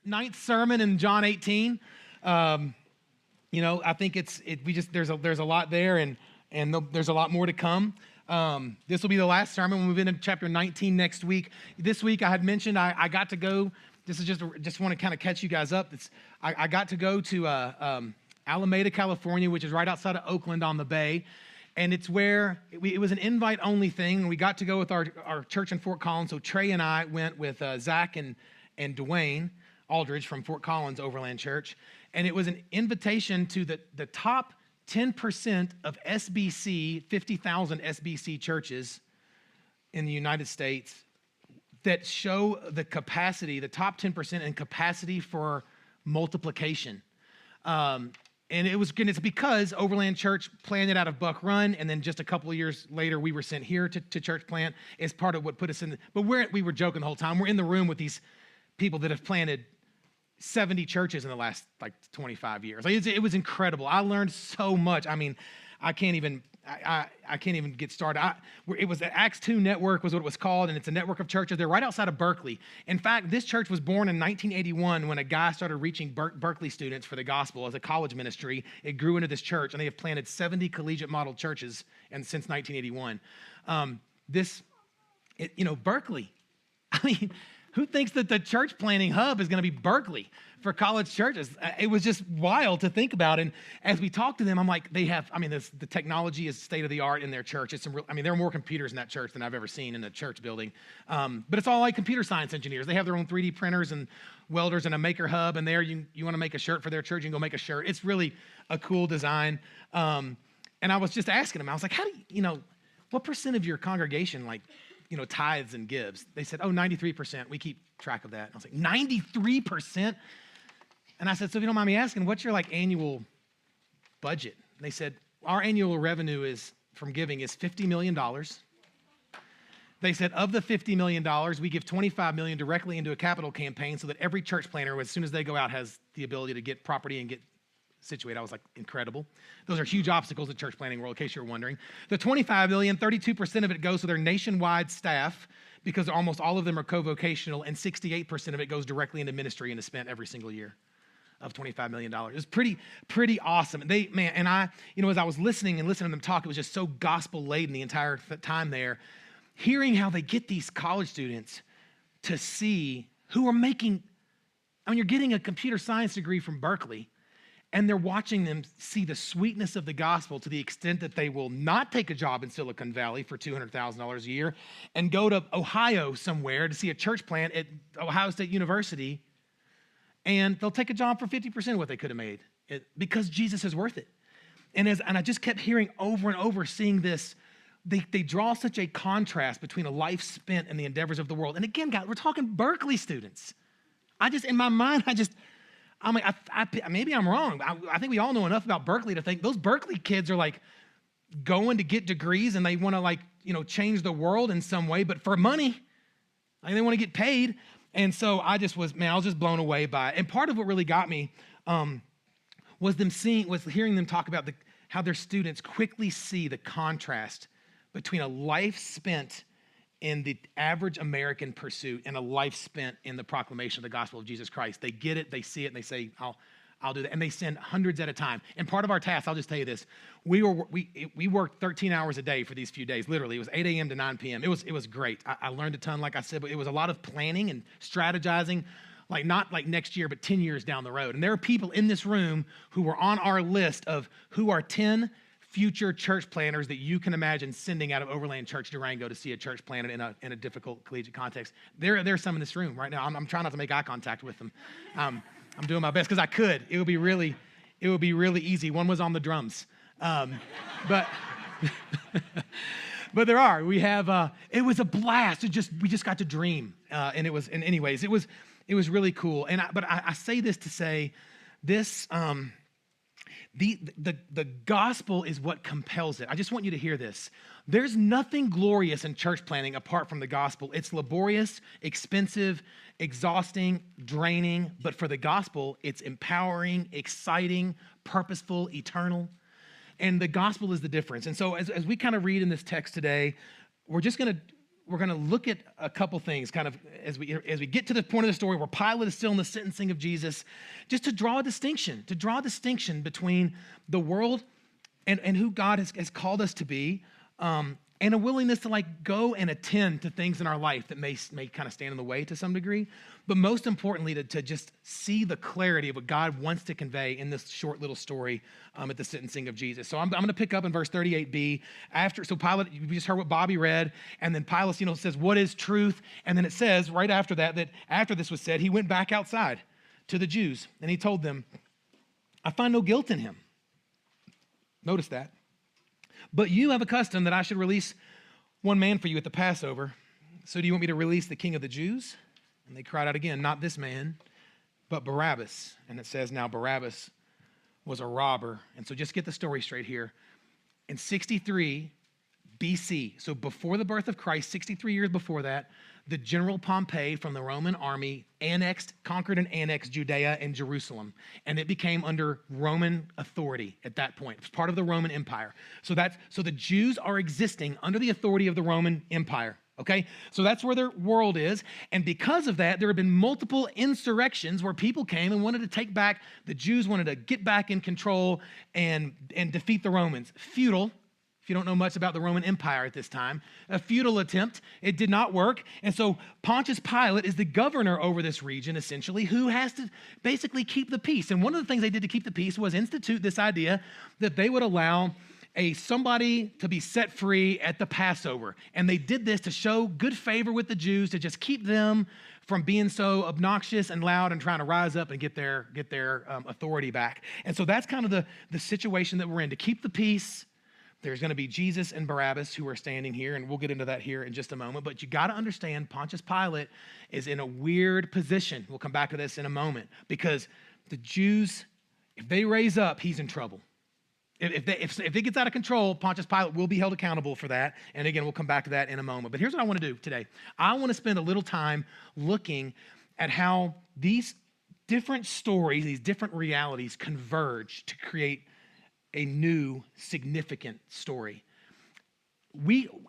ninth sermon in John 18. I think there's a lot there, and there's a lot more to come. This will be the last sermon. We'll move into chapter 19 next week. This week I had mentioned I got to go. This is just want to kind of catch you guys up. I got to go to Alameda, California, which is right outside of Oakland on the bay. And it's where it was an invite-only thing. We got to go with our church in Fort Collins. So Trey and I went with Zach and Dwayne Aldridge from Fort Collins Overland Church. And it was an invitation to the top 10% of SBC, 50,000 SBC churches in the United States that show the capacity, the top 10% in capacity for multiplication. And it's because Overland Church planted out of Buck Run, and then just a couple of years later, we were sent here to church plant as part of what put us in. But we were joking the whole time. We're in the room with these people that have planted 70 churches in the last 25 years. It was incredible. I learned so much. I mean, I can't even get started. It was the Acts 2 Network was what it was called, and it's a network of churches. They're right outside of Berkeley. In fact, this church was born in 1981 when a guy started reaching Berkeley students for the gospel as a college ministry. It grew into this church, and they have planted 70 collegiate model churches since 1981. Berkeley. I mean, who thinks that the church planting hub is going to be Berkeley for college churches? It was just wild to think about. And as we talked to them, I'm like, the technology is state of the art in their church. There are more computers in that church than I've ever seen in a church building. But it's all like computer science engineers. They have their own 3D printers and welders and a maker hub. And there you want to make a shirt for their church, you can go make a shirt. It's really a cool design. And I was just asking them, I was like, what percent of your congregation tithes and gives? They said, 93%. We keep track of that. I was like, 93%? And I said, so if you don't mind me asking, what's your annual budget? And they said, our annual revenue from giving is $50 million. They said, of the $50 million, we give $25 million directly into a capital campaign so that every church planter, as soon as they go out, has the ability to get property and get situated. I was like, incredible. Those are huge obstacles in church planting world, in case you're wondering. The $25 million, 32% of it goes to their nationwide staff because almost all of them are co-vocational, and 68% of it goes directly into ministry and is spent every single year of $25 million. It's pretty awesome. And I, as I was listening to them talk, it was just so gospel laden the entire time there, hearing how they get these college students to see who are making, you're getting a computer science degree from Berkeley, and they're watching them see the sweetness of the gospel to the extent that they will not take a job in Silicon Valley for $200,000 a year and go to Ohio somewhere to see a church plant at Ohio State University, and they'll take a job for 50% of what they could have made because Jesus is worth it. And I just kept hearing over and over, seeing this, they draw such a contrast between a life spent in the endeavors of the world. And again, guys, we're talking Berkeley students. In my mind, maybe I'm wrong. I think we all know enough about Berkeley to think those Berkeley kids are going to get degrees and they want to change the world in some way, but for money, they want to get paid. And so I was just blown away by it. And part of what really got me was hearing them talk about how their students quickly see the contrast between a life spent in the average American pursuit and a life spent in the proclamation of the gospel of Jesus Christ. They get it, they see it, and they say, I'll do that. And they send hundreds at a time. And part of our task, I'll just tell you this, we worked 13 hours a day for these few days. Literally, it was 8 a.m. to 9 p.m. It was great. I learned a ton, like I said, but it was a lot of planning and strategizing, not next year, but 10 years down the road. And there are people in this room who were on our list of who are 10 future church planters that you can imagine sending out of Overland Church Durango to see a church planted in a difficult collegiate context. There's some in this room right now. I'm trying not to make eye contact with them. I'm doing my best because I could. It would be really easy. One was on the drums, but there are. We have. It was a blast. We just got to dream, and it was. And anyways, it was really cool. But I say this to say this. The gospel is what compels it. I just want you to hear this. There's nothing glorious in church planting apart from the gospel. It's laborious, expensive, exhausting, draining, but for the gospel, it's empowering, exciting, purposeful, eternal. And the gospel is the difference. And so as we kind of read in this text today, we're we're going to look at a couple things kind of as we get to the point of the story where Pilate is still in the sentencing of Jesus, just to draw a distinction between the world and who God has called us to be, and a willingness to like go and attend to things in our life that may kind of stand in the way to some degree, but most importantly to just see the clarity of what God wants to convey in this short little story at the sentencing of Jesus. So I'm going to pick up in verse 38b. So Pilate, you just heard what Bobby read, and then Pilate, says, what is truth? And then it says right after that after this was said, he went back outside to the Jews, and he told them, I find no guilt in him. Notice that. But you have a custom that I should release one man for you at the Passover. So do you want me to release the king of the Jews? And they cried out again, not this man, but Barabbas. And it says now Barabbas was a robber. And so just get the story straight here. In 63 BC, so before the birth of Christ, 63 years before that, the general Pompey from the Roman army conquered and annexed Judea and Jerusalem, and it became under Roman authority at that point. It was part of the Roman Empire. So the Jews are existing under the authority of the Roman Empire, okay? So that's where their world is, and because of that, there have been multiple insurrections where people came and wanted to take back, the Jews wanted to get back in control and defeat the Romans. Futile. If you don't know much about the Roman Empire at this time, a futile attempt. It did not work. And so Pontius Pilate is the governor over this region, essentially, who has to basically keep the peace. And one of the things they did to keep the peace was institute this idea that they would allow somebody to be set free at the Passover. And they did this to show good favor with the Jews, to just keep them from being so obnoxious and loud and trying to rise up and get their authority back. And so that's kind of the situation that we're in, to keep the peace. There's going to be Jesus and Barabbas who are standing here, and we'll get into that here in just a moment. But you got to understand, Pontius Pilate is in a weird position. We'll come back to this in a moment, because the Jews, if they raise up, he's in trouble. If it gets out of control, Pontius Pilate will be held accountable for that. And again, we'll come back to that in a moment. But here's what I want to do today. I want to spend a little time looking at how these different stories, these different realities converge to create a new, significant story.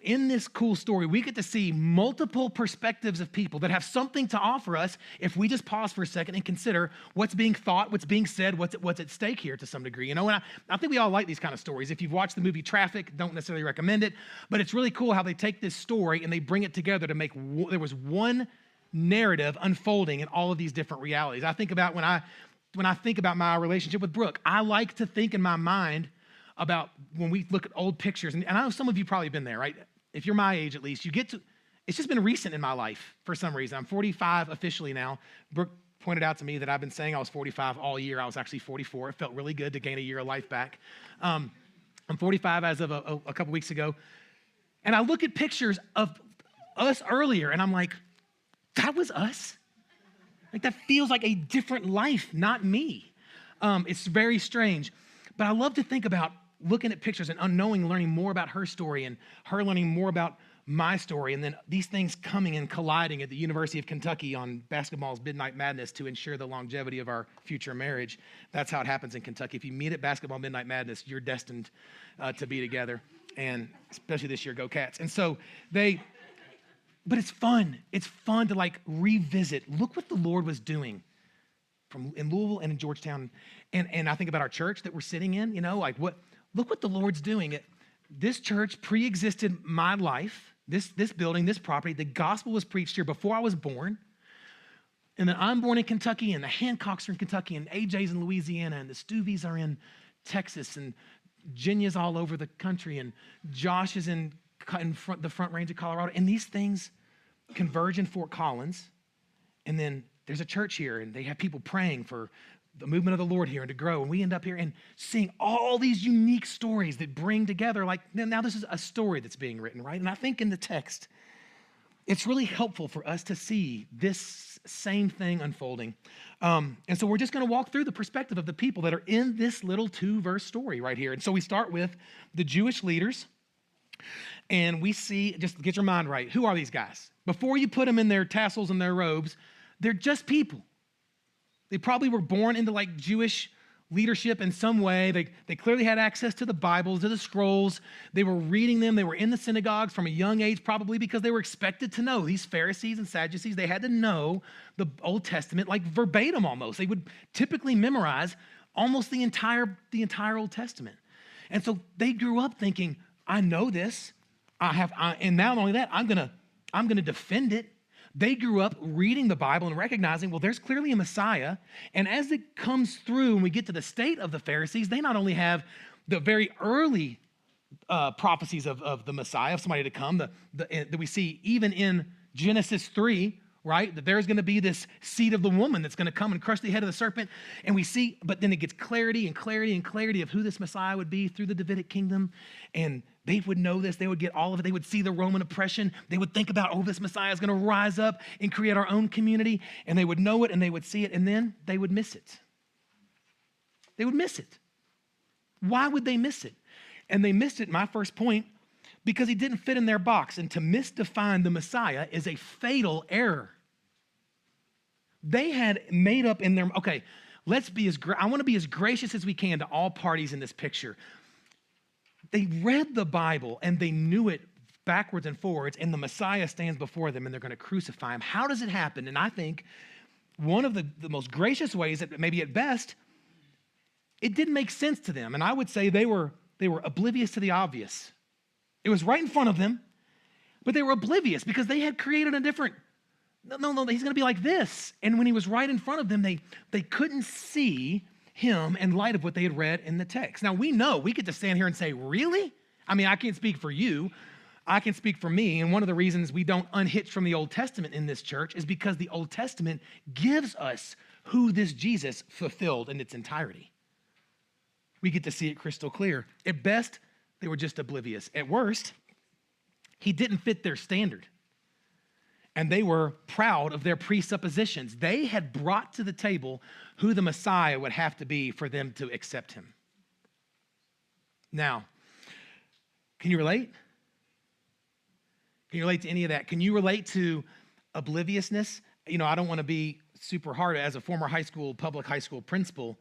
In this cool story, we get to see multiple perspectives of people that have something to offer us if we just pause for a second and consider what's being thought, what's being said, what's at stake here to some degree. And I think we all like these kind of stories. If you've watched the movie Traffic, don't necessarily recommend it, but it's really cool how they take this story and they bring it together to make, there was one narrative unfolding in all of these different realities. I think about when I think about my relationship with Brooke, I like to think in my mind about when we look at old pictures, and I know some of you probably been there, right? If you're my age at least, it's just been recent in my life for some reason. I'm 45 officially now. Brooke pointed out to me that I've been saying I was 45 all year. I was actually 44. It felt really good to gain a year of life back. I'm 45 as of a couple weeks ago. And I look at pictures of us earlier, and I'm like, that was us? Like, that feels like a different life, not me. It's very strange. But I love to think about looking at pictures and learning more about her story and her learning more about my story, and then these things coming and colliding at the University of Kentucky on basketball's Midnight Madness to ensure the longevity of our future marriage. That's how it happens in Kentucky. If you meet at basketball Midnight Madness, you're destined to be together, and especially this year, go Cats. And so but it's fun. It's fun to like revisit. Look what the Lord was doing in Louisville and in Georgetown. And I think about our church that we're sitting in, look what the Lord's doing. This church pre-existed my life, this building, this property. The gospel was preached here before I was born. And then I'm born in Kentucky, and the Hancocks are in Kentucky, and AJ's in Louisiana, and the Stuveys are in Texas, and Jenya's all over the country, and Josh is in the Front Range of Colorado. And these things converge in Fort Collins, and then there's a church here, and they have people praying for the movement of the Lord here and to grow. And we end up here and seeing all these unique stories that bring together, like, now this is a story that's being written, right? And I think in the text, it's really helpful for us to see this same thing unfolding. And so we're just going to walk through the perspective of the people that are in this little 2-verse story right here. And so we start with the Jewish leaders, and we see, just get your mind right, who are these guys? Before you put them in their tassels and their robes, they're just people. They probably were born into like Jewish leadership in some way. They clearly had access to the Bibles, to the scrolls. They were reading them. They were in the synagogues from a young age, probably because they were expected to know. These Pharisees and Sadducees, they had to know the Old Testament like verbatim almost. They would typically memorize almost the entire Old Testament. And so they grew up thinking, I know this. And not only that, I'm gonna defend it. They grew up reading the Bible and recognizing, well, there's clearly a Messiah. And as it comes through and we get to the state of the Pharisees, they not only have the very early prophecies of the Messiah, of somebody to come, that we see even in Genesis 3, right? That there's going to be this seed of the woman that's going to come and crush the head of the serpent. And we see, but then it gets clarity and clarity and clarity of who this Messiah would be through the Davidic kingdom. And they would know this. They would get all of it. They would see the Roman oppression. They would think about, oh, this Messiah is going to rise up and create our own community. And they would know it and they would see it. And then they would miss it. They would miss it. Why would they miss it? And they missed it, my first point, because he didn't fit in their box. And to misdefine the Messiah is a fatal error. They had made up in their, okay, I want to be as gracious as we can to all parties in this picture. They read the Bible and they knew it backwards and forwards, and the Messiah stands before them and they're going to crucify him. How does it happen? And I think one of the most gracious ways, that maybe at best, it didn't make sense to them. And I would say they were oblivious to the obvious. It was right in front of them, but they were oblivious because they had created a different, no, he's going to be like this. And when he was right in front of them, they couldn't see him in light of what they had read in the text. Now, we know, we get to stand here and say, really? I mean, I can't speak for you. I can speak for me. And one of the reasons we don't unhitch from the Old Testament in this church is because the Old Testament gives us who this Jesus fulfilled in its entirety. We get to see it crystal clear. At best, they were just oblivious. At worst, he didn't fit their standard. And they were proud of their presuppositions. They had brought to the table who the Messiah would have to be for them to accept him. Now, can you relate? Can you relate to any of that? Can you relate to obliviousness? You know, I don't want to be super hard. As a former public high school principal,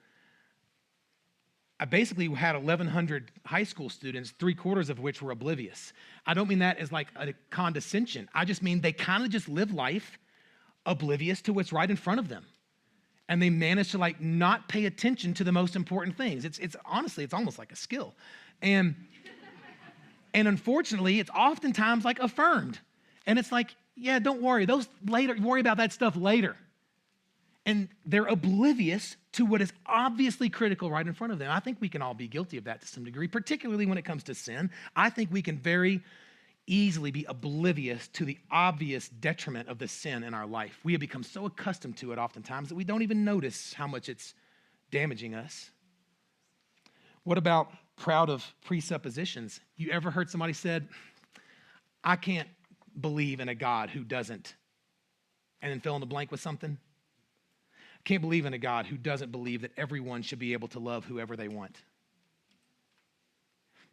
I basically had 1,100 high school students, 3/4 of which were oblivious. I don't mean that as like a condescension. I just mean they kind of just live life oblivious to what's right in front of them. And they manage to like not pay attention to the most important things. It's honestly, it's almost like a skill. And unfortunately, it's oftentimes like affirmed. And it's like, yeah, don't worry. Worry about that stuff later. And they're oblivious to what is obviously critical right in front of them. I think we can all be guilty of that to some degree, particularly when it comes to sin. I think we can very easily be oblivious to the obvious detriment of the sin in our life. We have become so accustomed to it oftentimes that we don't even notice how much it's damaging us. What about proud of presuppositions? You ever heard somebody said, I can't believe in a God who doesn't, and then fill in the blank with something? Can't believe in a God who doesn't believe that everyone should be able to love whoever they want.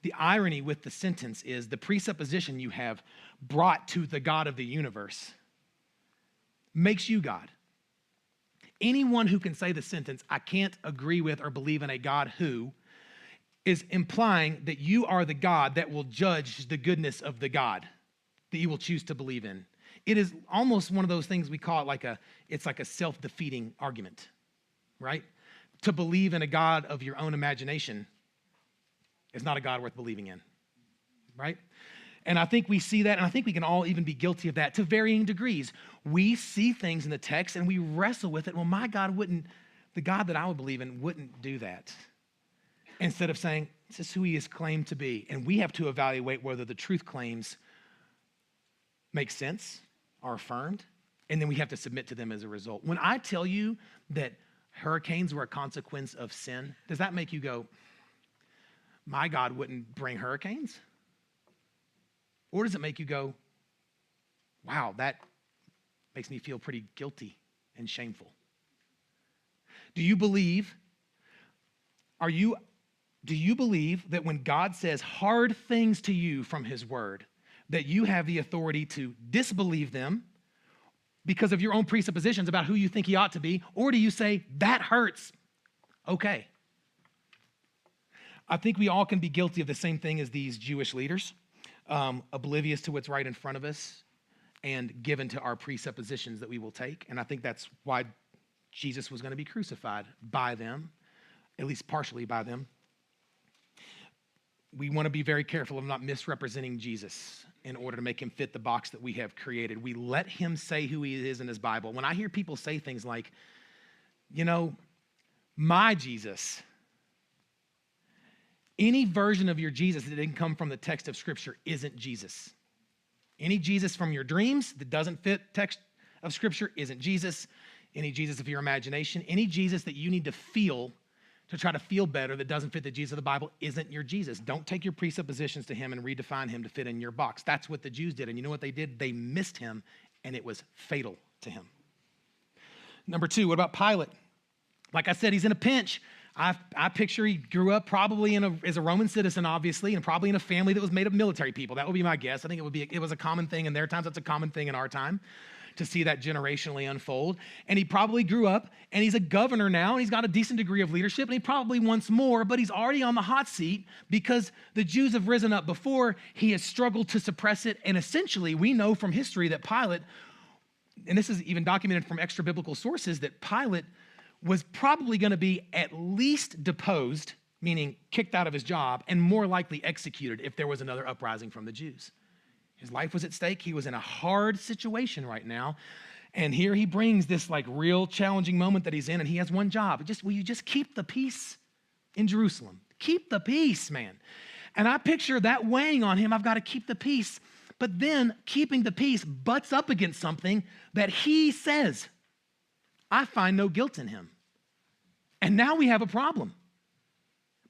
The irony with the sentence is the presupposition you have brought to the God of the universe makes you God. Anyone who can say the sentence, I can't agree with or believe in a God who, is implying that you are the God that will judge the goodness of the God that you will choose to believe in. It is almost one of those things we call it it's like a self-defeating argument, right? To believe in a God of your own imagination is not a God worth believing in, right? And I think we see that, and I think we can all even be guilty of that to varying degrees. We see things in the text and we wrestle with it. Well, the God that I would believe in wouldn't do that. Instead of saying, this is who he is claimed to be. And we have to evaluate whether the truth claims make sense, are affirmed, and then we have to submit to them as a result. When I tell you that hurricanes were a consequence of sin, does that make you go, my God wouldn't bring hurricanes? Or does it make you go, wow, that makes me feel pretty guilty and shameful? Do you believe that when God says hard things to you from his word, that you have the authority to disbelieve them because of your own presuppositions about who you think he ought to be? Or do you say, that hurts, okay, I think we all can be guilty of the same thing as these Jewish leaders, oblivious to what's right in front of us and given to our presuppositions that we will take. And I think that's why Jesus was going to be crucified by them, at least partially by them. We want to be very careful of not misrepresenting Jesus in order to make him fit the box that we have created. We let him say who he is in his Bible. When I hear people say things like, my Jesus, any version of your Jesus that didn't come from the text of Scripture isn't Jesus. Any Jesus from your dreams that doesn't fit text of Scripture isn't Jesus. Any Jesus of your imagination, any Jesus that you need to feel to try to feel better that doesn't fit the Jesus of the Bible isn't your Jesus. Don't take your presuppositions to him and redefine him to fit in your box. That's what the Jews did. And you know what they did? They missed him, and it was fatal to him. Number 2, what about Pilate? Like I said, he's in a pinch. I picture he grew up probably as a Roman citizen, obviously, and probably in a family that was made of military people. That would be my guess. I think it was a common thing in their times. That's a common thing in our time, to see that generationally unfold. And he probably grew up, and he's a governor now, and he's got a decent degree of leadership, and he probably wants more, but he's already on the hot seat because the Jews have risen up before. He has struggled to suppress it, and essentially we know from history that Pilate, and this is even documented from extra biblical sources, that Pilate was probably going to be at least deposed, meaning kicked out of his job, and more likely executed if there was another uprising from the Jews. His life was at stake. He was in a hard situation right now. And here he brings this real challenging moment that he's in, and he has one job. Will you just keep the peace in Jerusalem? Keep the peace, man. And I picture that weighing on him. I've got to keep the peace. But then keeping the peace butts up against something that he says, I find no guilt in him. And now we have a problem.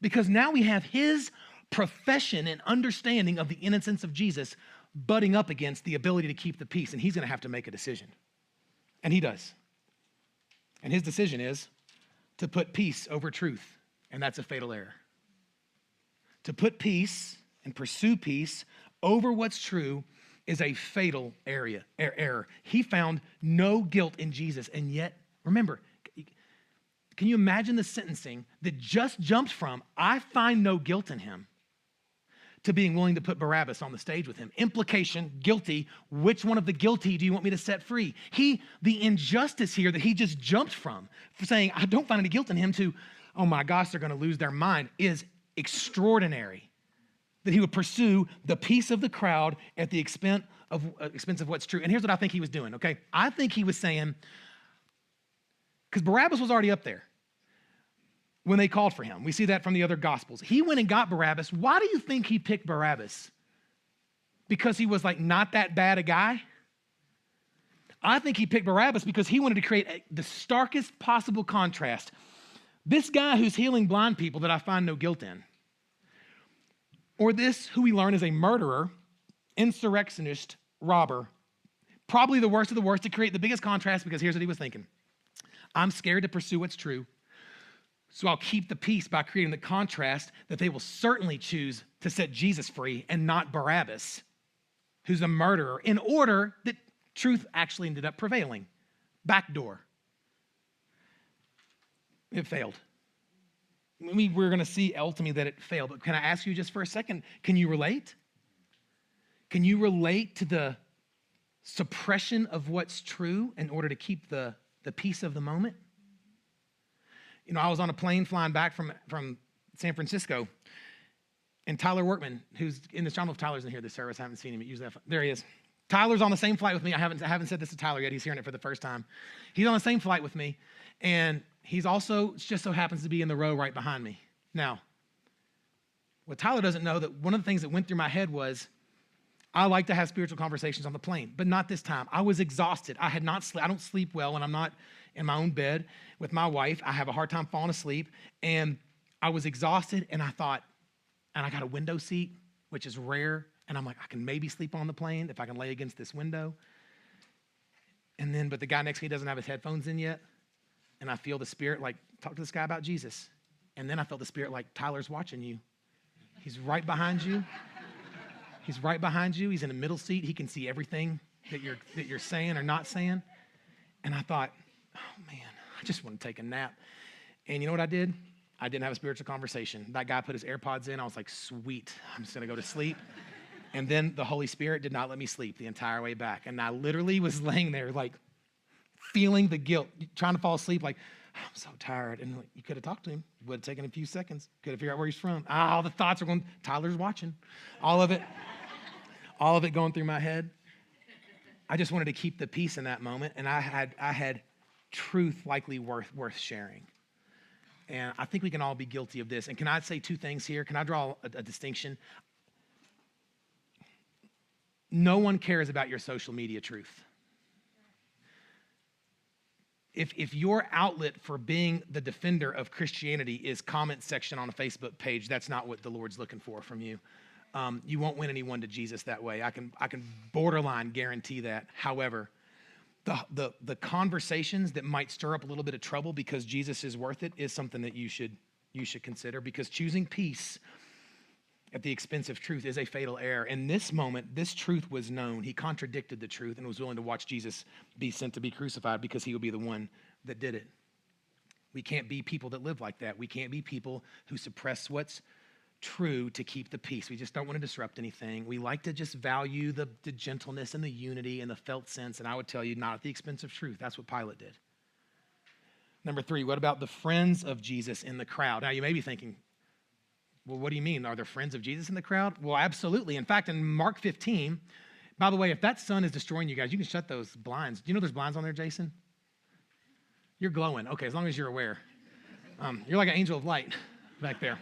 Because now we have his profession and understanding of the innocence of Jesus butting up against the ability to keep the peace, and he's going to have to make a decision. And he does. And his decision is to put peace over truth, and that's a fatal error. To put peace and pursue peace over what's true is a fatal error. He found no guilt in Jesus, and yet, remember, can you imagine the sentencing that just jumped from, I find no guilt in him, to being willing to put Barabbas on the stage with him? Implication, guilty. Which one of the guilty do you want me to set free? The injustice here that he just jumped from saying, I don't find any guilt in him, to, oh my gosh, they're going to lose their mind, is extraordinary. That he would pursue the peace of the crowd at the expense of what's true. And here's what I think he was doing, okay? I think he was saying, because Barabbas was already up there when they called for him. We see that from the other Gospels. He went and got Barabbas. Why do you think he picked Barabbas? Because he was not that bad a guy? I think he picked Barabbas because he wanted to create the starkest possible contrast. This guy who's healing blind people that I find no guilt in, or this who we learn is a murderer, insurrectionist, robber, probably the worst of the worst, to create the biggest contrast, because here's what he was thinking. I'm scared to pursue what's true, so I'll keep the peace by creating the contrast that they will certainly choose to set Jesus free and not Barabbas, who's a murderer, in order that truth actually ended up prevailing. Backdoor. It failed. We're going to see ultimately that it failed, but can I ask you just for a second, can you relate? Can you relate to the suppression of what's true in order to keep the peace of the moment? I was on a plane flying back from San Francisco, and Tyler Workman, who's in this, I don't know if Tyler's in here this service, I haven't seen him, usually there he is. Tyler's on the same flight with me. I haven't said this to Tyler yet, he's hearing it for the first time. He's on the same flight with me, and he's also, just so happens to be in the row right behind me. Now, what Tyler doesn't know, that one of the things that went through my head was, I like to have spiritual conversations on the plane, but not this time. I was exhausted. I don't sleep well when I'm not in my own bed with my wife. I have a hard time falling asleep, and I was exhausted, and I thought, and I got a window seat, which is rare, and I'm like, I can maybe sleep on the plane if I can lay against this window. But the guy next to me doesn't have his headphones in yet, and I feel the Spirit talk to this guy about Jesus. And then I felt the Spirit Tyler's watching you. He's right behind you. He's right behind you. He's in the middle seat. He can see everything that you're saying or not saying. And I thought, oh man, I just want to take a nap. And you know what I did? I didn't have a spiritual conversation. That guy put his AirPods in. I was like, sweet, I'm just going to go to sleep. And then the Holy Spirit did not let me sleep the entire way back. And I literally was laying there like feeling the guilt, trying to fall asleep like, I'm so tired. And like, you could have talked to him. It would have taken a few seconds. Could have figured out where he's from. All the thoughts are going, Tyler's watching. All of it going through my head. I just wanted to keep the peace in that moment. And I had truth likely worth sharing. And I think we can all be guilty of this. And can I say two things here? Can I draw a distinction? No one cares about your social media truth. If your outlet for being the defender of Christianity is comment section on a Facebook page, that's not what the Lord's looking for from you. You won't win anyone to Jesus that way. I can borderline guarantee that. However, the conversations that might stir up a little bit of trouble because Jesus is worth it is something that you should consider, because choosing peace at the expense of truth is a fatal error. In this moment, this truth was known. He contradicted the truth and was willing to watch Jesus be sent to be crucified because he would be the one that did it. We can't be people that live like that. We can't be people who suppress what's true to keep the peace. We just don't want to disrupt anything. We like to just value the gentleness and the unity and the felt sense, and I would tell you, not at the expense of truth. That's what Pilate did. Number 3, what about the friends of Jesus in the crowd? Now, you may be thinking, well, what do you mean? Are there friends of Jesus in the crowd? Well, absolutely. In fact, in Mark 15, by the way, if that sun is destroying you guys, you can shut those blinds. Do you know there's blinds on there, Jason? You're glowing. Okay, as long as you're aware. You're like an angel of light back there.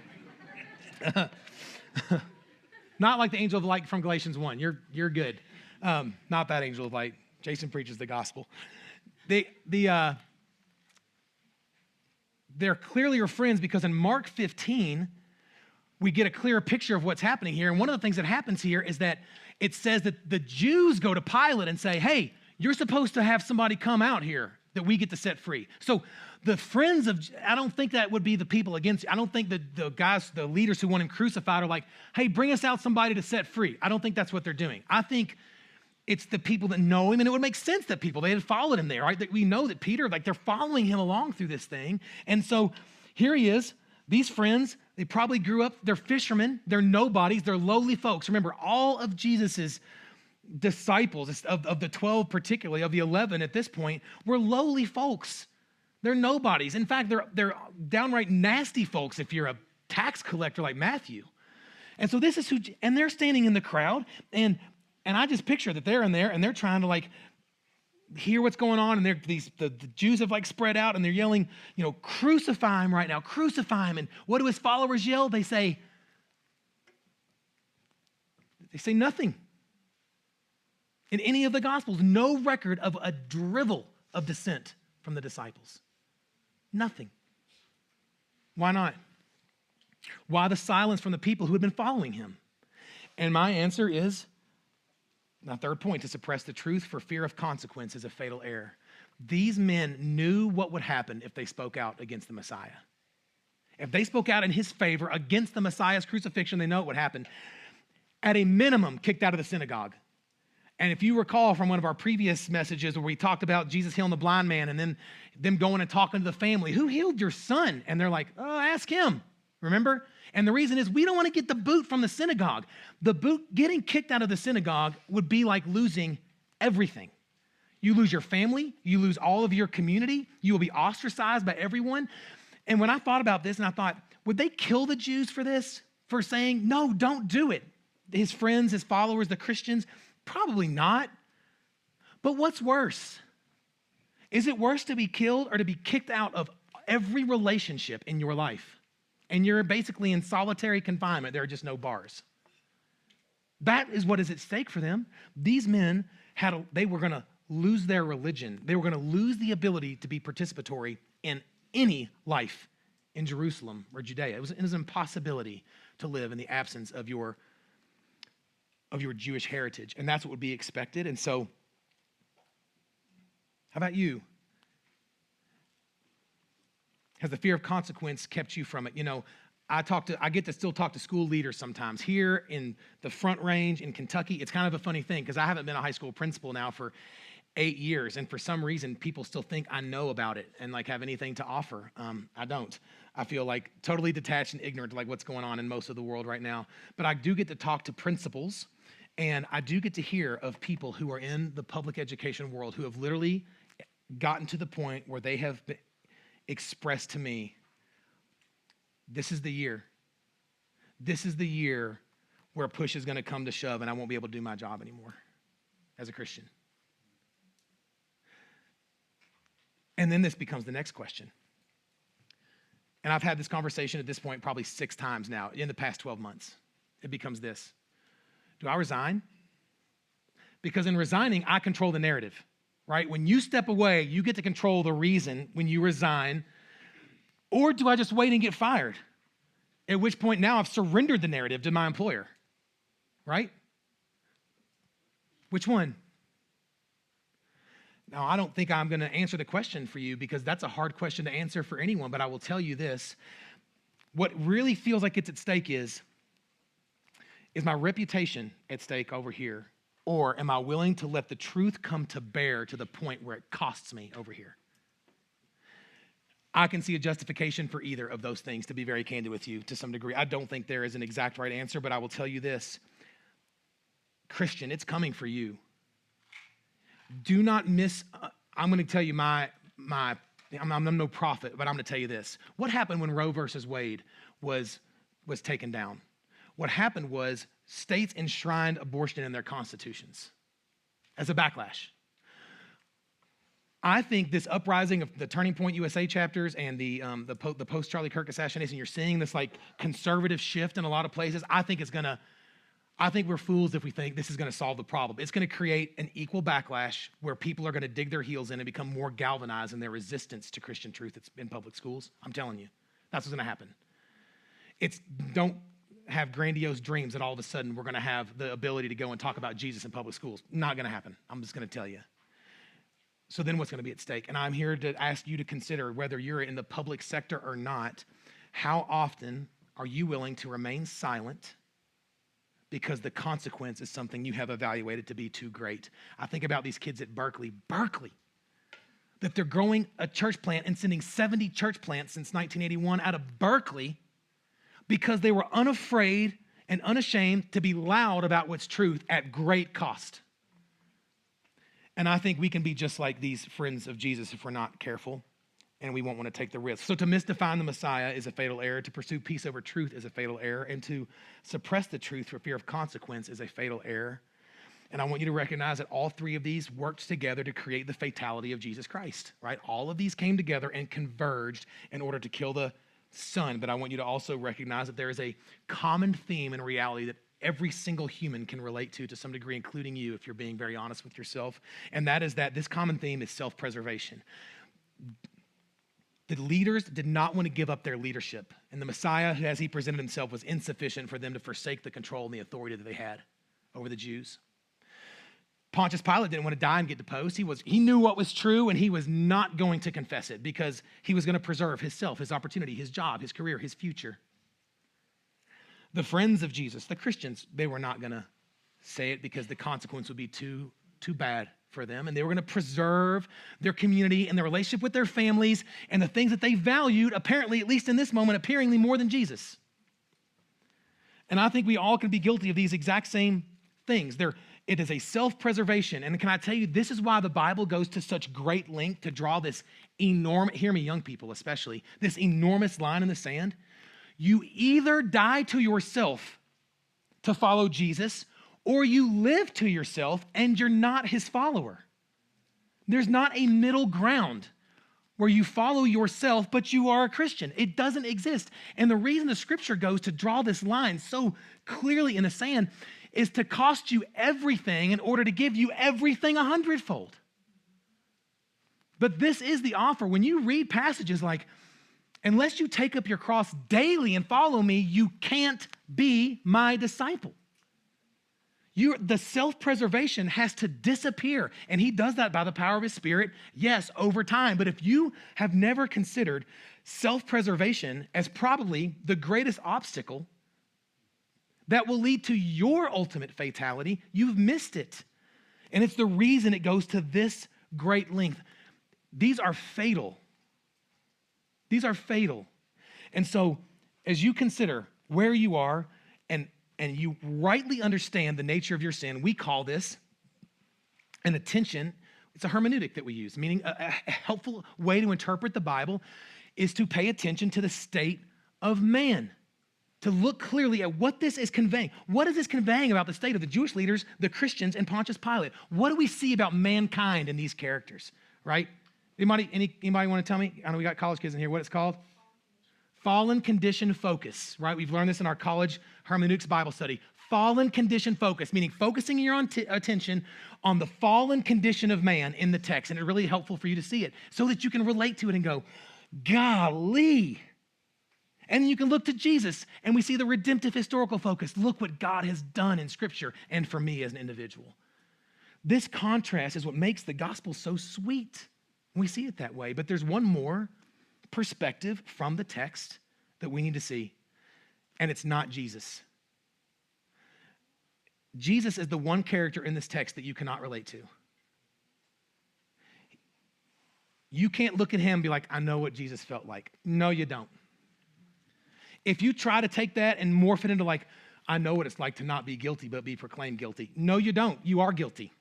Not like the angel of light from Galatians 1. You're good. Not that angel of light. Jason preaches the gospel. They're clearly your friends because in Mark 15, we get a clearer picture of what's happening here. And one of the things that happens here is that it says that the Jews go to Pilate and say, hey, you're supposed to have somebody come out here that we get to set free. So the friends of, I don't think that would be the people against, I don't think that the guys, the leaders who want him crucified are like, hey, bring us out somebody to set free. I don't think that's what they're doing. I think it's the people that know him, and it would make sense that they had followed him there, right? That we know that Peter, like they're following him along through this thing. And so here he is, these friends, they probably grew up, they're fishermen, they're nobodies, they're lowly folks. Remember, all of Jesus's disciples, of the 12 particularly, of the 11 at this point, were lowly folks. They're nobodies. In fact, they're downright nasty folks if you're a tax collector like Matthew. And so this is who, and they're standing in the crowd, and I just picture that they're in there, and they're trying to like hear what's going on, and the Jews have like spread out, and they're yelling, crucify him right now, crucify him. And what do his followers yell? They say nothing. In any of the Gospels, no record of a drivel of dissent from the disciples. Nothing. Why not? Why the silence from the people who had been following him? And my answer is, my third point, to suppress the truth for fear of consequence is a fatal error. These men knew what would happen if they spoke out against the Messiah. If they spoke out in his favor against the Messiah's crucifixion, they know what would happen. At a minimum, kicked out of the synagogue. And if you recall from one of our previous messages where we talked about Jesus healing the blind man and then them going and talking to the family, who healed your son? And they're like, oh, ask him. Remember? And the reason is we don't want to get the boot from the synagogue. The boot, getting kicked out of the synagogue would be like losing everything. You lose your family. You lose all of your community. You will be ostracized by everyone. And when I thought about this, and I thought, would they kill the Jews for this? For saying, no, don't do it. His friends, his followers, the Christians, probably not. But what's worse? Is it worse to be killed or to be kicked out of every relationship in your life? And you're basically in solitary confinement. There are just no bars. That is what is at stake for them. These men they were going to lose their religion. They were going to lose the ability to be participatory in any life in Jerusalem or Judea. It was an impossibility to live in the absence of your Jewish heritage. And that's what would be expected. And so, how about you? Has the fear of consequence kept you from it? I get to still talk to school leaders sometimes. Here in the Front Range in Kentucky, it's kind of a funny thing because I haven't been a high school principal now for 8 years, and for some reason, people still think I know about it and like have anything to offer. I don't. I feel like totally detached and ignorant to like what's going on in most of the world right now. But I do get to talk to principals, and I do get to hear of people who are in the public education world who have literally gotten to the point where they have expressed to me, this is the year. This is the year where push is going to come to shove and I won't be able to do my job anymore as a Christian. And then this becomes the next question. And I've had this conversation at this point probably 6 times now in the past 12 months. It becomes this. Do I resign? Because in resigning, I control the narrative, right? When you step away, you get to control the reason when you resign. Or do I just wait and get fired? At which point now I've surrendered the narrative to my employer, right? Which one? Now, I don't think I'm going to answer the question for you because that's a hard question to answer for anyone, but I will tell you this. What really feels like it's at stake is my reputation at stake over here, or am I willing to let the truth come to bear to the point where it costs me over here? I can see a justification for either of those things, to be very candid with you to some degree. I don't think there is an exact right answer, but I will tell you this. Christian, it's coming for you. Do not miss, I'm going to tell you I'm no prophet, but I'm going to tell you this. What happened when Roe versus Wade was taken down? What happened was states enshrined abortion in their constitutions as a backlash. I think this uprising of the Turning Point USA chapters and the post-Charlie Kirk assassination, you're seeing this like conservative shift in a lot of places. I think we're fools if we think this is going to solve the problem. It's going to create an equal backlash where people are going to dig their heels in and become more galvanized in their resistance to Christian truth in public schools. I'm telling you, that's what's going to happen. Don't have grandiose dreams that all of a sudden we're going to have the ability to go and talk about Jesus in public schools. Not going to happen. I'm just going to tell you. So then what's going to be at stake? And I'm here to ask you to consider, whether you're in the public sector or not, how often are you willing to remain silent because the consequence is something you have evaluated to be too great? I think about these kids at Berkeley, that they're growing a church plant and sending 70 church plants since 1981 out of Berkeley because they were unafraid and unashamed to be loud about what's truth at great cost. And I think we can be just like these friends of Jesus if we're not careful, and we won't want to take the risk. So to misdefine the Messiah is a fatal error. To pursue peace over truth is a fatal error. And to suppress the truth for fear of consequence is a fatal error. And I want you to recognize that all 3 of these worked together to create the fatality of Jesus Christ, right? All of these came together and converged in order to kill the Son. But I want you to also recognize that there is a common theme and reality that every single human can relate to some degree, including you, if you're being very honest with yourself. And that is that this common theme is self-preservation. The leaders did not want to give up their leadership. And the Messiah, as he presented himself, was insufficient for them to forsake the control and the authority that they had over the Jews. Pontius Pilate didn't want to die and get deposed. He knew what was true, and he was not going to confess it because he was going to preserve himself, his opportunity, his job, his career, his future. The friends of Jesus, the Christians, they were not going to say it because the consequence would be too bad for them. And they were going to preserve their community and their relationship with their families and the things that they valued, apparently, at least in this moment, appearingly more than Jesus. And I think we all can be guilty of these exact same things. It is a self-preservation. And can I tell you, this is why the Bible goes to such great length to draw this enormous, hear me, young people especially, this enormous line in the sand. You either die to yourself to follow Jesus, or you live to yourself and you're not his follower. There's not a middle ground where you follow yourself, but you are a Christian. It doesn't exist. And the reason the scripture goes to draw this line so clearly in the sand is to cost you everything in order to give you everything 100-fold. But this is the offer. When you read passages like, unless you take up your cross daily and follow me, you can't be my disciple. The self-preservation has to disappear, and he does that by the power of his Spirit, yes, over time. But if you have never considered self-preservation as probably the greatest obstacle that will lead to your ultimate fatality, you've missed it. And it's the reason it goes to this great length. These are fatal. These are fatal. And so as you consider where you are and you rightly understand the nature of your sin, we call this an attention. It's a hermeneutic that we use, meaning a helpful way to interpret the Bible is to pay attention to the state of man, to look clearly at what this is conveying. What is this conveying about the state of the Jewish leaders, the Christians, and Pontius Pilate? What do we see about mankind in these characters, right? Anybody want to tell me? I know we got college kids in here. What it's called? Fallen condition focus, right? We've learned this in our college hermeneutics Bible study. Fallen condition focus, meaning focusing your attention on the fallen condition of man in the text. And it's really helpful for you to see it so that you can relate to it and go, golly. And you can look to Jesus and we see the redemptive historical focus. Look what God has done in Scripture and for me as an individual. This contrast is what makes the gospel so sweet. We see it that way. But there's one more perspective from the text that we need to see, and it's not Jesus. Jesus is the one character in this text that you cannot relate to. You can't look at him and be like, I know what Jesus felt like. No, you don't. If you try to take that and morph it into like, I know what it's like to not be guilty, but be proclaimed guilty. No, you don't. You are guilty.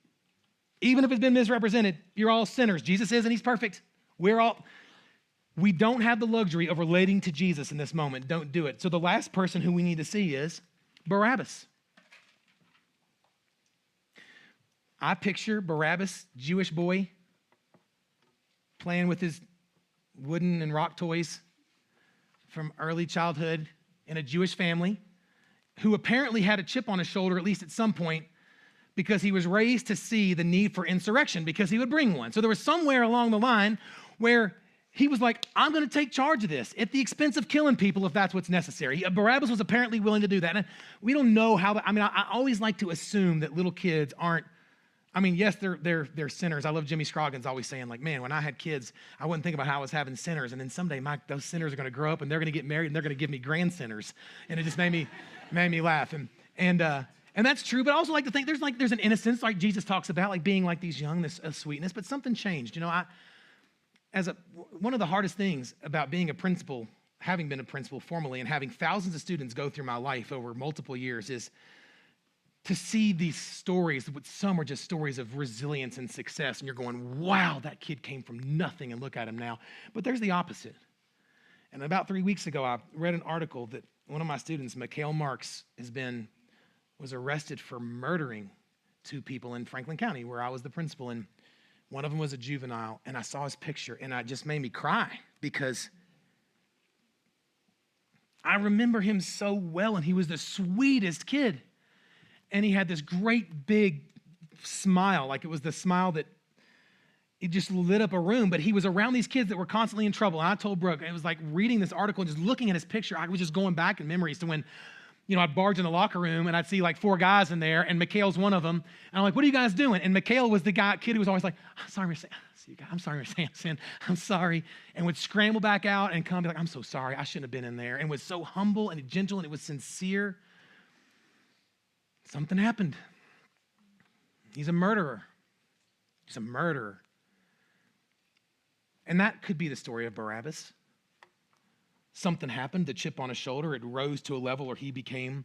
Even if it's been misrepresented, you're all sinners. Jesus is, and he's perfect. We don't have the luxury of relating to Jesus in this moment. Don't do it. So the last person who we need to see is Barabbas. I picture Barabbas, Jewish boy, playing with his wooden and rock toys from early childhood in a Jewish family, who apparently had a chip on his shoulder, at least at some point, because he was raised to see the need for insurrection because he would bring one. So there was somewhere along the line where he was like, I'm going to take charge of this at the expense of killing people if that's what's necessary. Barabbas was apparently willing to do that. And we don't know how, I always like to assume that little kids aren't, yes, they're sinners. I love Jimmy Scroggins always saying like, man, when I had kids, I wouldn't think about how I was having sinners. And then someday those sinners are going to grow up and they're going to get married and they're going to give me grand sinners. And it just made me laugh. And that's true, but I also like to think there's an innocence like Jesus talks about, like being like these young, this sweetness, but something changed. One of the hardest things about being a principal, having been a principal formally and having thousands of students go through my life over multiple years is to see these stories, some are just stories of resilience and success, and you're going, wow, that kid came from nothing, and look at him now. But there's the opposite. And about 3 weeks ago, I read an article that one of my students, Mikhail Marks, was arrested for murdering 2 people in Franklin County, where I was the principal, and one of them was a juvenile, and I saw his picture, and it just made me cry because I remember him so well, and he was the sweetest kid. And he had this great big smile, like it was the smile that it just lit up a room, but he was around these kids that were constantly in trouble. And I told Brooke, it was like reading this article and just looking at his picture, I was just going back in memories to when, I'd barge in the locker room and I'd see like 4 guys in there and Mikhail's one of them. And I'm like, what are you guys doing? And Mikhail was the kid who was always like, I'm sorry, Mr. Sampson, I'm sorry. And would scramble back out and come and be like, I'm so sorry, I shouldn't have been in there. And was so humble and gentle and it was sincere. Something happened. He's a murderer. He's a murderer. And that could be the story of Barabbas. Something happened, the chip on his shoulder, it rose to a level where he became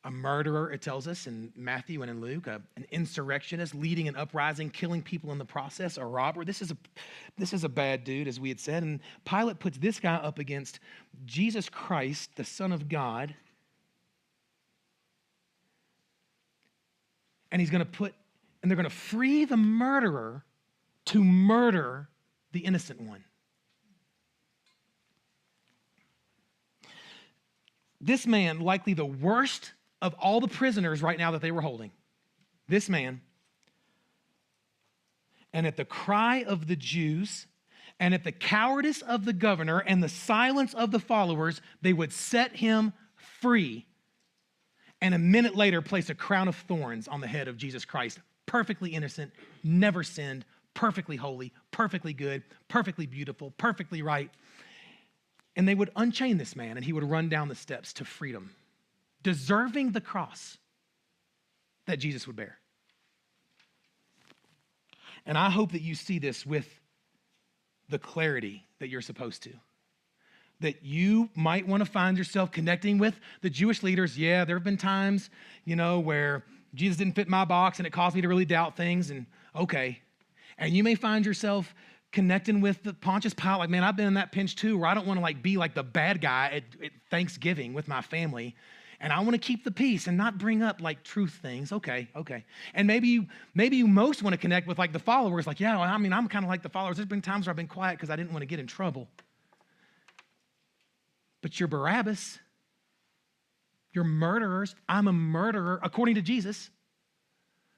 a murderer, it tells us in Matthew and in Luke, an insurrectionist, leading an uprising, killing people in the process, a robber. This is a bad dude, as we had said. And Pilate puts this guy up against Jesus Christ, the Son of God. And they're going to free the murderer to murder the innocent one. This man, likely the worst of all the prisoners right now that they were holding, this man, and at the cry of the Jews, and at the cowardice of the governor and the silence of the followers, they would set him free. And a minute later, place a crown of thorns on the head of Jesus Christ, perfectly innocent, never sinned, perfectly holy, perfectly good, perfectly beautiful, perfectly right. And they would unchain this man, and he would run down the steps to freedom, deserving the cross that Jesus would bear. And I hope that you see this with the clarity that you're supposed to. That you might want to find yourself connecting with the Jewish leaders. Yeah, there have been times, where Jesus didn't fit my box and it caused me to really doubt things, and okay. And you may find yourself connecting with the Pontius Pilate, like, man, I've been in that pinch too, where I don't want to be like the bad guy at Thanksgiving with my family, and I want to keep the peace and not bring up truth things. Okay. And maybe you most want to connect with the followers, I'm kind of like the followers. There's been times where I've been quiet because I didn't want to get in trouble. But you're Barabbas. You're murderers. I'm a murderer, according to Jesus.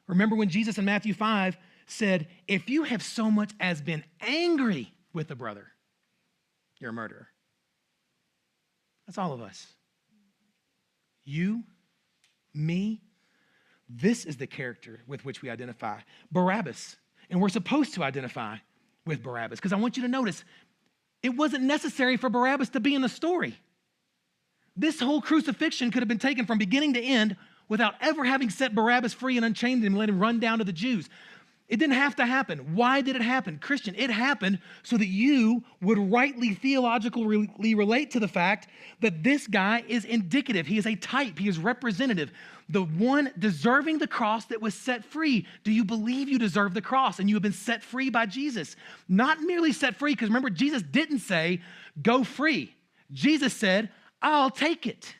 Remember when Jesus in Matthew 5 said, if you have so much as been angry with a brother, you're a murderer. That's all of us. You, me, this is the character with which we identify. Barabbas. And we're supposed to identify with Barabbas, because I want you to notice, it wasn't necessary for Barabbas to be in the story. This whole crucifixion could have been taken from beginning to end without ever having set Barabbas free and unchained him and let him run down to the Jews. It didn't have to happen. Why did it happen? Christian, it happened so that you would rightly theologically relate to the fact that this guy is indicative. He is a type. He is representative. The one deserving the cross that was set free. Do you believe you deserve the cross and you have been set free by Jesus? Not merely set free, because remember, Jesus didn't say, go free. Jesus said, I'll take it.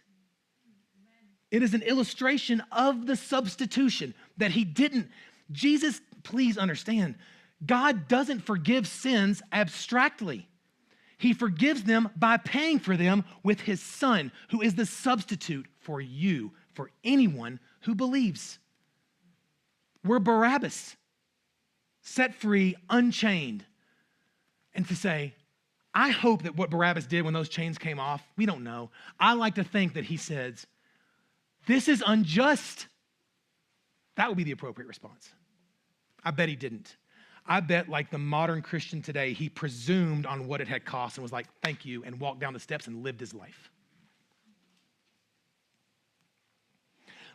It is an illustration of the substitution that he didn't. Jesus, please understand, God doesn't forgive sins abstractly. He forgives them by paying for them with his son, who is the substitute for you, for anyone who believes. We're Barabbas, set free, unchained. And to say, I hope that what Barabbas did when those chains came off, we don't know. I like to think that he says, this is unjust. That would be the appropriate response. I bet he didn't. I bet, like the modern Christian today, he presumed on what it had cost and was like, thank you, and walked down the steps and lived his life.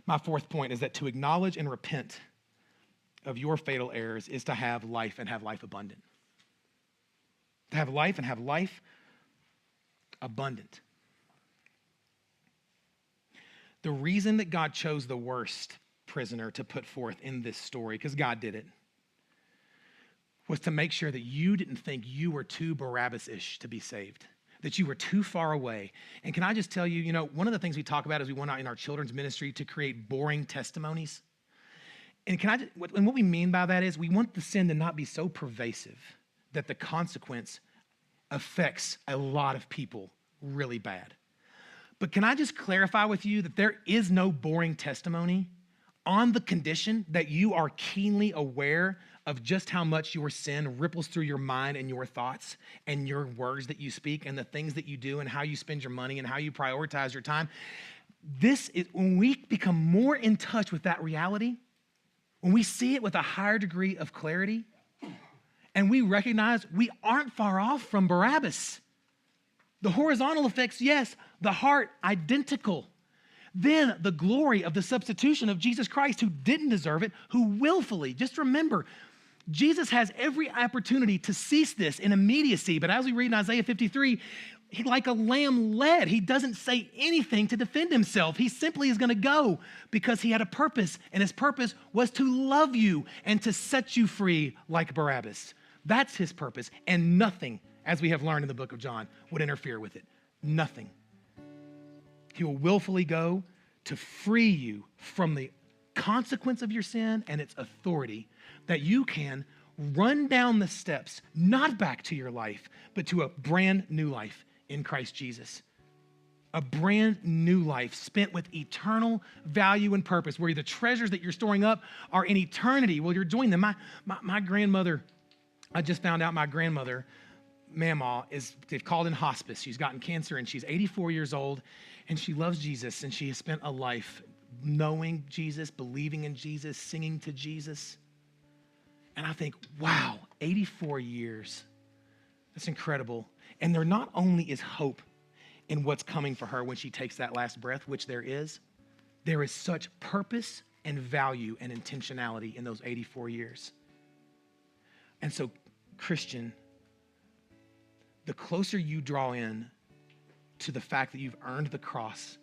My fourth point is that to acknowledge and repent of your fatal errors is to have life and have life abundant. To have life and have life abundant. The reason that God chose the worst prisoner to put forth in this story, because God did it, was to make sure that you didn't think you were too Barabbas-ish to be saved, that you were too far away. And can I just tell you, one of the things we talk about is we want out in our children's ministry to create boring testimonies. And what we mean by that is we want the sin to not be so pervasive that the consequence affects a lot of people really bad. But can I just clarify with you that there is no boring testimony on the condition that you are keenly aware of just how much your sin ripples through your mind and your thoughts and your words that you speak and the things that you do and how you spend your money and how you prioritize your time. This is when we become more in touch with that reality, when we see it with a higher degree of clarity, and we recognize we aren't far off from Barabbas. The horizontal effects, yes. The heart, identical. Then the glory of the substitution of Jesus Christ, who didn't deserve it, who willfully, just remember, Jesus has every opportunity to cease this in immediacy. But as we read in Isaiah 53, he, like a lamb led, he doesn't say anything to defend himself. He simply is going to go because he had a purpose, and his purpose was to love you and to set you free like Barabbas. That's his purpose, and nothing, as we have learned in the book of John, would interfere with it. Nothing. He will willfully go to free you from the consequence of your sin and its authority, that you can run down the steps, not back to your life, but to a brand new life in Christ Jesus. A brand new life spent with eternal value and purpose, where the treasures that you're storing up are in eternity. Well, you're doing them. My grandmother, I just found out my grandmother, Mamaw, they've called in hospice. She's gotten cancer and she's 84 years old and she loves Jesus, and she has spent a life knowing Jesus, believing in Jesus, singing to Jesus. And I think, wow, 84 years. That's incredible. And there not only is hope in what's coming for her when she takes that last breath, which there is such purpose and value and intentionality in those 84 years. And so, Christian, the closer you draw in to the fact that you've earned the cross,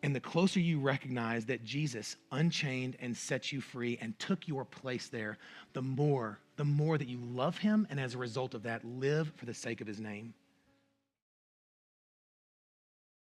and the closer you recognize that Jesus unchained and set you free and took your place there, the more that you love him, and as a result of that, live for the sake of his name.